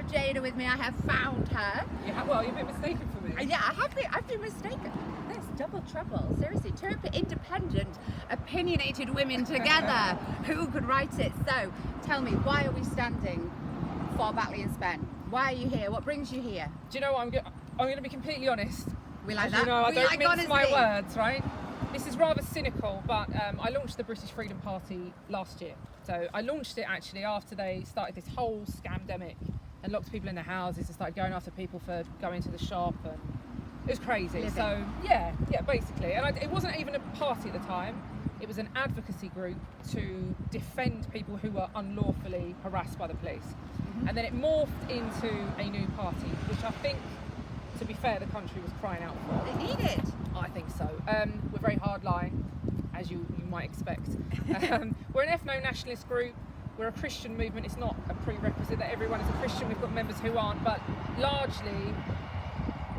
have Jayda with me. I have found her. Well, you've been mistaken for me. Yeah, I've been mistaken. There's double trouble. Seriously, two independent, opinionated women together. Who could write it? So, tell me, why are we standing for Batley and Spen? Why are you here? What brings you here? Do you know what? I'm going to be completely honest. We like As that. You know, I we don't like mince honesty. my words, right? This is rather cynical, but I launched the British Freedom Party last year. So I launched it actually after they started this whole scamdemic and locked people in their houses and started going after people for going to the shop, and it was crazy. Living. So yeah, basically. And it wasn't even a party at the time. It was an advocacy group to defend people who were unlawfully harassed by the police. Mm-hmm. And then it morphed into a new party, which I think, to be fair, the country was crying out for. It needed. I think so. We're very hardline, as you might expect. We're an ethno-nationalist group. We're a Christian movement. It's not a prerequisite that everyone is a Christian. We've got members who aren't, but largely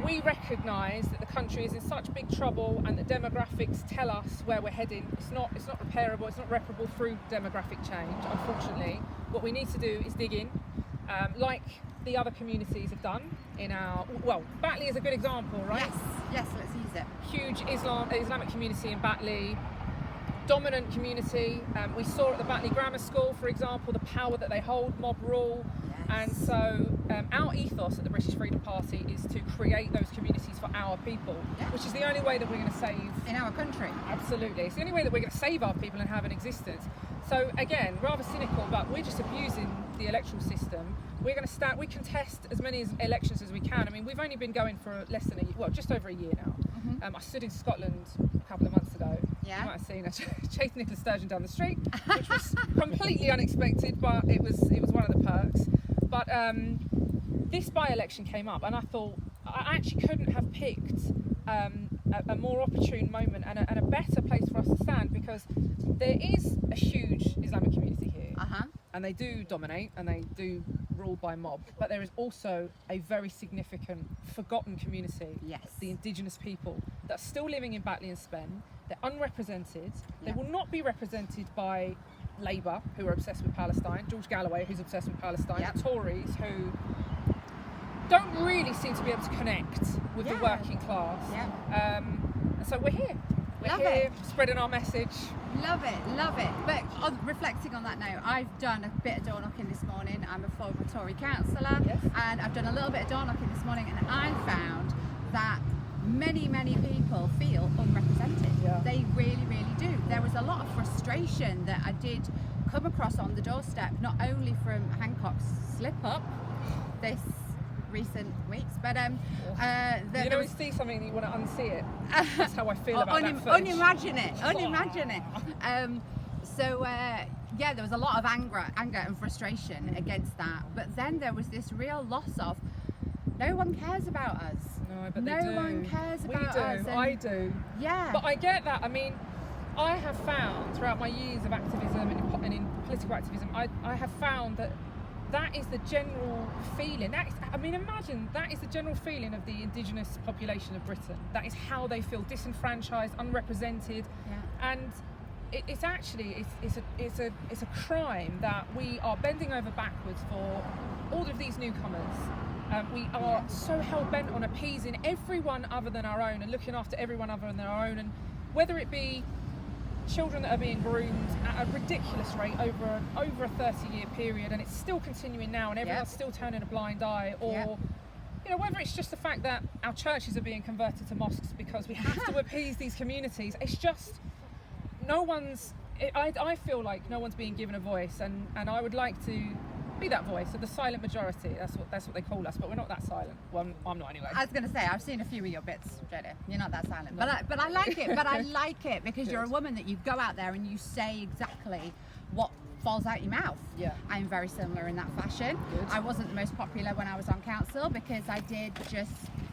we recognise that the country is in such big trouble, and the demographics tell us where we're heading. It's not repairable. It's not reparable through demographic change. Unfortunately, what we need to do is dig in, like the other communities have done in our. Well, Batley is a good example, right? Yes. Let's use it. Huge Islamic community in Batley. Dominant community. We saw at the Batley Grammar School, for example, the power that they hold, mob rule. Yes. And so our ethos at the British Freedom Party is to create those communities for our people, which is the only way that we're going to save... In our country. Absolutely. It's the only way that we're going to save our people and have an existence. So again, rather cynical, but we're just abusing the electoral system. We're going to we contest as many elections as we can. I mean, we've only been going for less than just over a year now. Mm-hmm. I stood in Scotland a couple of months ago. Yeah. You might have seen I chased Nicola Sturgeon down the street, which was completely unexpected, but it was one of the perks. But this by-election came up, and I thought I actually couldn't have picked a more opportune moment and a better place for us to stand, because there is a huge Islamic community here, and they do dominate and they do rule by mob, but there is also a very significant forgotten community, the indigenous people that are still living in Batley and Spen. They're unrepresented. They will not be represented by Labour, who are obsessed with Palestine, George Galloway, who's obsessed with Palestine, the Tories, who don't really seem to be able to connect with the working class. And so we're here. We're here spreading our message. Love it. But reflecting on that note, I've done a bit of door knocking this morning. I'm a former Tory councillor, and I've done a little bit of door knocking this morning, and I found that many people feel unrepresented. They really do. There was a lot of frustration that I did come across on the doorstep, not only from Hancock's slip up this recent weeks, but you know, you see something and you want to unsee it. That's how I feel about that footage. Unimagine it. So there was a lot of anger and frustration against that, but then there was this real loss of no one cares about us. No, but no they do. one cares about us. I do. Yeah. But I get that. I mean, I have found throughout my years of activism and in political activism, I have found that is the general feeling. Imagine that is the general feeling of the indigenous population of Britain. That is how they feel disenfranchised, unrepresented, and it's actually a crime that we are bending over backwards for all of these newcomers. We are so hell-bent on appeasing everyone other than our own and looking after everyone other than our own, and whether it be children that are being groomed at a ridiculous rate over a 30-year period, and it's still continuing now, and everyone's still turning a blind eye, or whether it's just the fact that our churches are being converted to mosques because we have to appease these communities. It's just I feel like no one's being given a voice, and I would like to be that voice of the silent majority. That's what they call us, but we're not that silent. Well, I'm not anyway. I was going to say, I've seen a few of your bits, Jayda. You're not that silent, but I like it. But I like it because you're a woman that you go out there and you say exactly what falls out your mouth. I'm very similar in that fashion. I wasn't the most popular when I was on council because I did just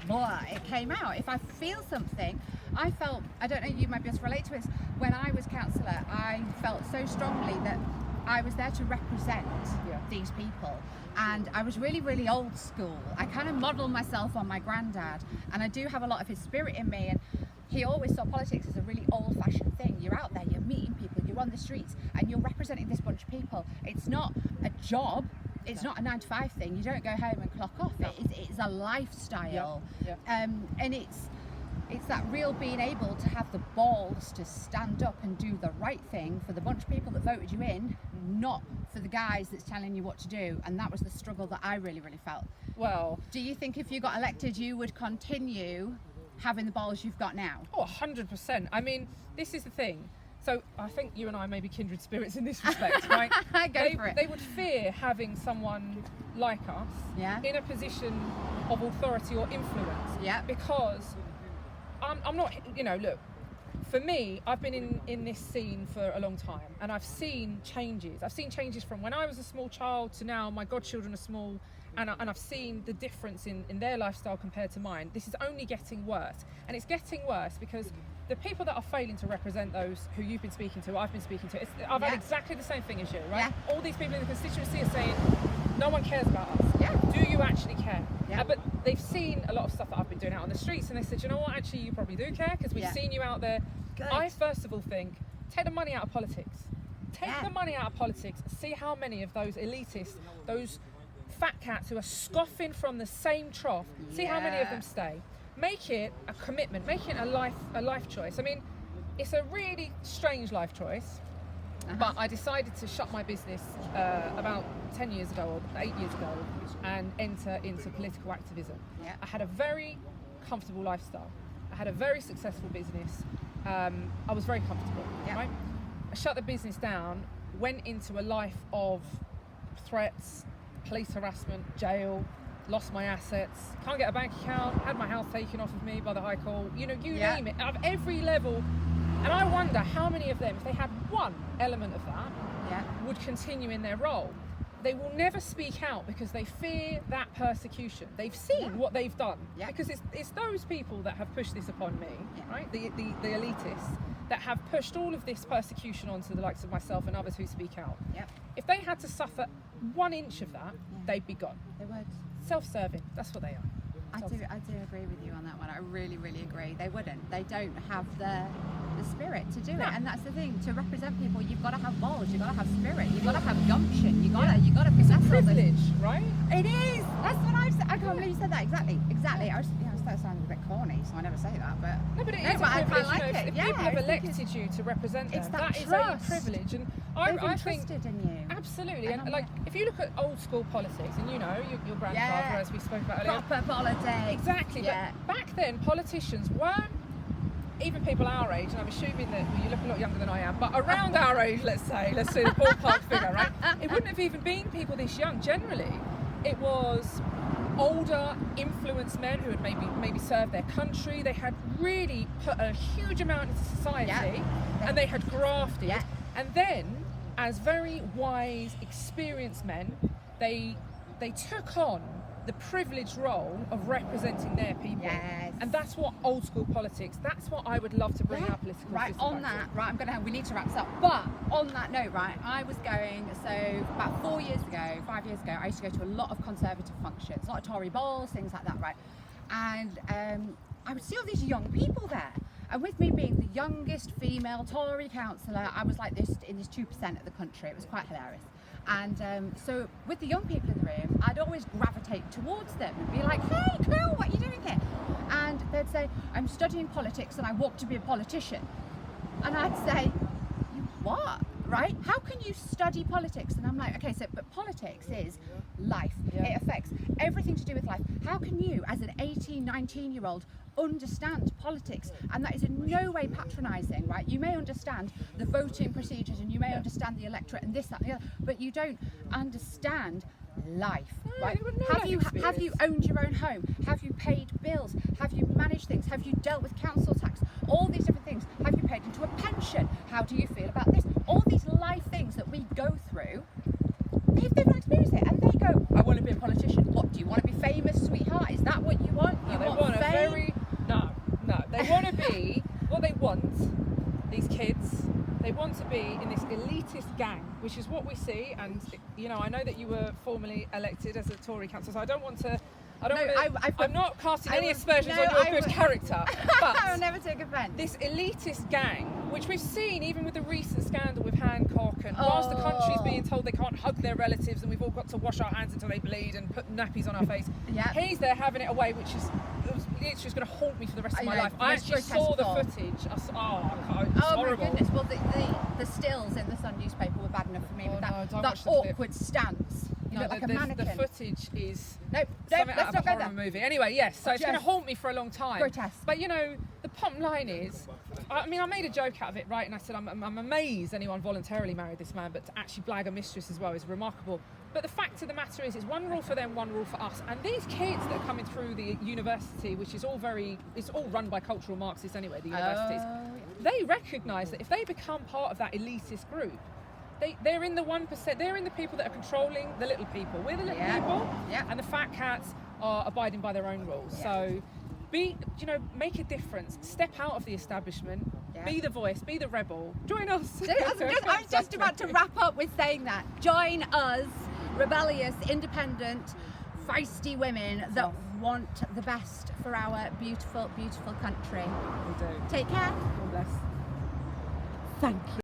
it came out. If I feel something, I don't know, you might be able to relate to this. When I was councillor, I felt so strongly that I was there to represent these people, and I was really old school. I kind of modelled myself on my granddad, and I do have a lot of his spirit in me, and he always saw politics as a really old-fashioned thing. You're out there, you're meeting people, you're on the streets, and you're representing this bunch of people. It's not a job, It's not a 9 to 5 thing. You don't go home and clock off. No. It's a lifestyle. Yeah. And it's that real being able to have the balls to stand up and do the right thing for the bunch of people that voted you in, not for the guys that's telling you what to do. And that was the struggle that I really, really felt. Well, do you think if you got elected, you would continue having the balls you've got now? Oh, 100%. I mean, this is the thing. So I think you and I may be kindred spirits in this respect, right? For it. They would fear having someone like us in a position of authority or influence. Because I'm not, look, for me, I've been in this scene for a long time, and I've seen changes. I've seen changes from when I was a small child to now my godchildren are small, and I've seen the difference in their lifestyle compared to mine. This is only getting worse, and it's getting worse because the people that are failing to represent those who you've been speaking to, I've been speaking to, I've had exactly the same thing as you, right? All these people in the constituency are saying, no one cares about us. Do you actually care? But they've seen a lot of stuff that I've been doing out on the streets, and they said, you know what, actually you probably do care, because we've seen you out there. Good. I first of all think, take the money out of politics. Take the money out of politics, see how many of those elitists, those fat cats who are scoffing from the same trough, see how many of them stay. Make it a commitment, make it a life choice. I mean, it's a really strange life choice, but I decided to shut my business about 10 years ago or 8 years ago and enter into political activism. I had a very comfortable lifestyle. I had a very successful business. I was very comfortable, right? I shut the business down, went into a life of threats, police harassment, jail, lost my assets, can't get a bank account, had my house taken off of me by the High Court, you name it, at every level. And I wonder how many of them, if they had one element of that, would continue in their role. They will never speak out because they fear that persecution. They've seen what they've done, because it's those people that have pushed this upon me, right? The elitists that have pushed all of this persecution onto the likes of myself and others who speak out. If they had to suffer 1 inch of that, they'd be gone. They would. Self-serving, that's what they are. I do agree with you on that one. I really, really agree. They wouldn't. They don't have the spirit to do it, and that's the thing. To represent people, you've got to have balls. You've got to have spirit. You've got to have gumption. You got to possess privilege, right? It is. That's what I've said. I can't believe you said that. Exactly. I started sounding a bit corny, so I never say that. But no, but it is a privilege. I like it. If people have elected you to represent them, that is a privilege, and I think in you. Absolutely. And like, if you look at old school politics, and your grandfather, as we spoke about earlier, proper politics. Exactly. But back then, politicians weren't even people our age, and I'm assuming that you look a lot younger than I am, but around our age, let's say the ballpark figure, right? It wouldn't have even been people this young. Generally, it was older, influenced men who had maybe served their country. They had really put a huge amount into society, and they had grafted. And then, as very wise, experienced men, they took on the privileged role of representing their people. And that's what old school politics, that's what I would love to bring our political system back to. We need to wrap this up, but on that note, right, I was going, so about 5 years ago, I used to go to a lot of conservative functions, a lot of Tory balls, things like that, right? And I would see all these young people there. And with me being the youngest female Tory councillor, I was like this in this 2% of the country. It was quite hilarious. And so with the young people in the room, I'd always gravitate towards them and be like, hey, cool, what are you doing here? And they'd say, I'm studying politics and I want to be a politician. And I'd say, you what? Right? How can you study politics? And I'm like, okay, but politics is life. It affects everything to do with life. How can you, as an 18, 19-year-old, understand politics? And that is in no way patronising, right? You may understand the voting procedures and you may understand the electorate and this, that, and the other, but you don't understand life, right? Have you owned your own home? Have you paid bills? Have you managed things? Have you dealt with council tax? All these different things. Have you paid into a pension? How do you feel about this? All these life things that we go through, they've not experienced it, and they go, I want to be a politician. What, do you want to be famous, sweetheart? Is that what you want? No, they want fame? They want to be what they want, these kids. They want to be in this elitist gang, which is what we see. And I know that you were formally elected as a Tory councillor, so I don't want to I don't No, want to, I'm not casting any aspersions on your good character, but I will never take offence. this elitist gang, which we've seen even with the recent scandal with Hancock, and whilst the country's being told they can't hug their relatives and we've all got to wash our hands until they bleed and put nappies on our face, he's there having it away, which is it's just going to haunt me for the rest of my life. I actually saw the footage. It's horrible. My goodness! Well, the stills in the Sun newspaper were bad enough for me with that awkward stance. You look like a mannequin. The footage is something out of a horror movie. Anyway, yes, so it's going to haunt me for a long time. Grotesque. But you know, the bottom line is, I mean, I made a joke out of it, right? And I said, I'm amazed anyone voluntarily married this man, but to actually blag a mistress as well is remarkable. But the fact of the matter is, it's one rule for them, one rule for us. And these kids that are coming through the university, which is it's all run by cultural Marxists anyway, the universities, they recognise that if they become part of that elitist group, they're in the 1%, they're in the people that are controlling the little people. We're the little people, and the fat cats are abiding by their own rules. So make a difference, step out of the establishment, be the voice, be the rebel, join us. I was just about to wrap up with saying that. Join us, rebellious, independent, feisty women that want the best for our beautiful, beautiful country. We do. Take care. God bless. Thank you.